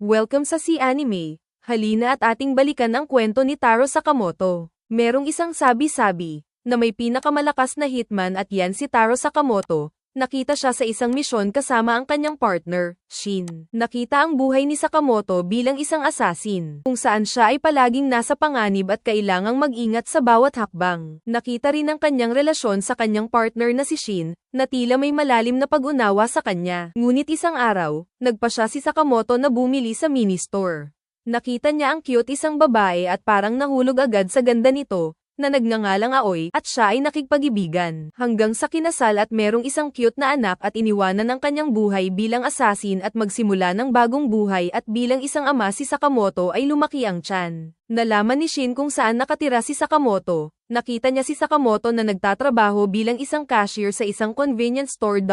Welcome sa C-Anime. Halina at ating balikan ang kwento ni Taro Sakamoto. Merong isang sabi-sabi na may pinakamalakas na hitman at yan si Taro Sakamoto. Nakita siya sa isang misyon kasama ang kanyang partner, Shin. Nakita ang buhay ni Sakamoto bilang isang assassin, kung saan siya ay palaging nasa panganib at kailangang mag-ingat sa bawat hakbang. Nakita rin ang kanyang relasyon sa kanyang partner na si Shin, na tila may malalim na pag-unawa sa kanya. Ngunit isang araw, nagpa siya si Sakamoto na bumili sa mini-store. Nakita niya ang cute isang babae at parang nahulog agad sa ganda nito, na nagngangalang Aoy, at siya ay nakikipag-ibigan. Hanggang sa kinasal at merong isang cute na anak at iniwanan ang kanyang buhay bilang assassin at magsimula ng bagong buhay at bilang isang ama si Sakamoto ay lumaki ang tiyan. Nalaman ni Shin kung saan nakatira si Sakamoto. Nakita niya si Sakamoto na nagtatrabaho bilang isang cashier sa isang convenience store.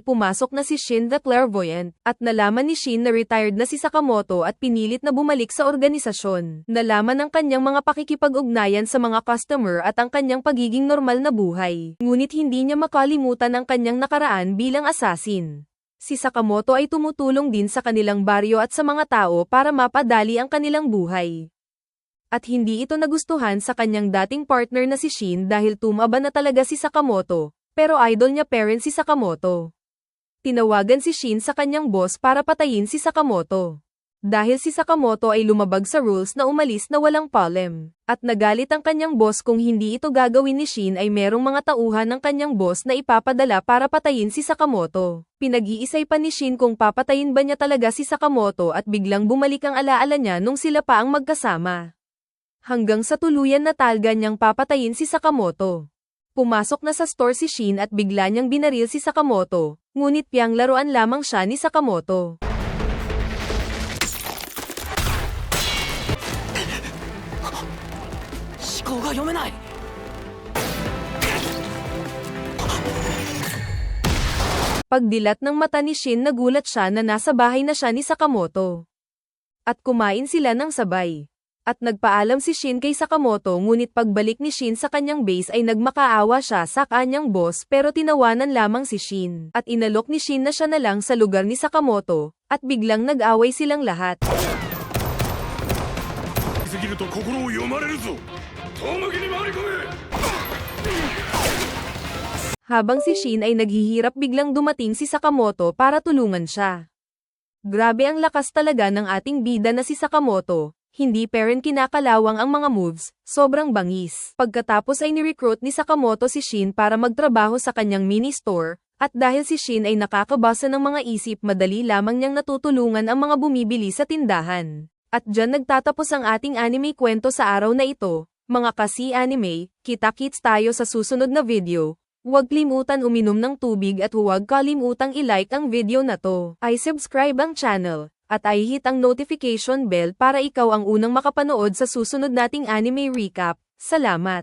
Pumasok na si Shin the Clairvoyant, at nalaman ni Shin na retired na si Sakamoto at pinilit na bumalik sa organisasyon. Nalaman ang kanyang mga pakikipag-ugnayan sa mga customer at ang kanyang pagiging normal na buhay. Ngunit hindi niya makalimutan ang kanyang nakaraan bilang assassin. Si Sakamoto ay tumutulong din sa kanilang baryo at sa mga tao para mapadali ang kanilang buhay. At hindi ito nagustuhan sa kanyang dating partner na si Shin dahil tumaba na talaga si Sakamoto, pero idol niya parent si Sakamoto. Tinawagan si Shin sa kanyang boss para patayin si Sakamoto. Dahil si Sakamoto ay lumabag sa rules na umalis na walang palem, at nagalit ang kanyang boss kung hindi ito gagawin ni Shin ay merong mga tauhan ng kanyang boss na ipapadala para patayin si Sakamoto. Pinag-iisay pa ni Shin kung papatayin ba niya talaga si Sakamoto at biglang bumalik ang alaala niya nung sila pa ang magkasama. Hanggang sa tuluyan na talga niyang papatayin si Sakamoto. Pumasok na sa store si Shin at bigla niyang binaril si Sakamoto, ngunit piyang laruan lamang siya ni Sakamoto. Pagdilat ng mata ni Shin, nagulat siya na nasa bahay na siya ni Sakamoto. At kumain sila ng sabay. At nagpaalam si Shin kay Sakamoto, ngunit pagbalik ni Shin sa kanyang base ay nagmakaawa siya sa kanyang boss pero tinawanan lamang si Shin. At inalok ni Shin na siya na lang sa lugar ni Sakamoto, at biglang nag-away silang lahat. Habang si Shin ay naghihirap, biglang dumating si Sakamoto para tulungan siya. Grabe ang lakas talaga ng ating bida na si Sakamoto. Hindi pa rin kinakalawang ang mga moves, sobrang bangis. Pagkatapos ay ni-recruit ni Sakamoto si Shin para magtrabaho sa kanyang mini-store, at dahil si Shin ay nakakabasa ng mga isip, madali lamang niyang natutulungan ang mga bumibili sa tindahan. At dyan nagtatapos ang ating anime kwento sa araw na ito. Mga ka-C-Anime, kita-kits tayo sa susunod na video. Huwag kalimutan uminom ng tubig at huwag kalimutang i-like ang video na to. Ay subscribe ang channel. At i-hit ang notification bell para ikaw ang unang makapanood sa susunod nating anime recap. Salamat!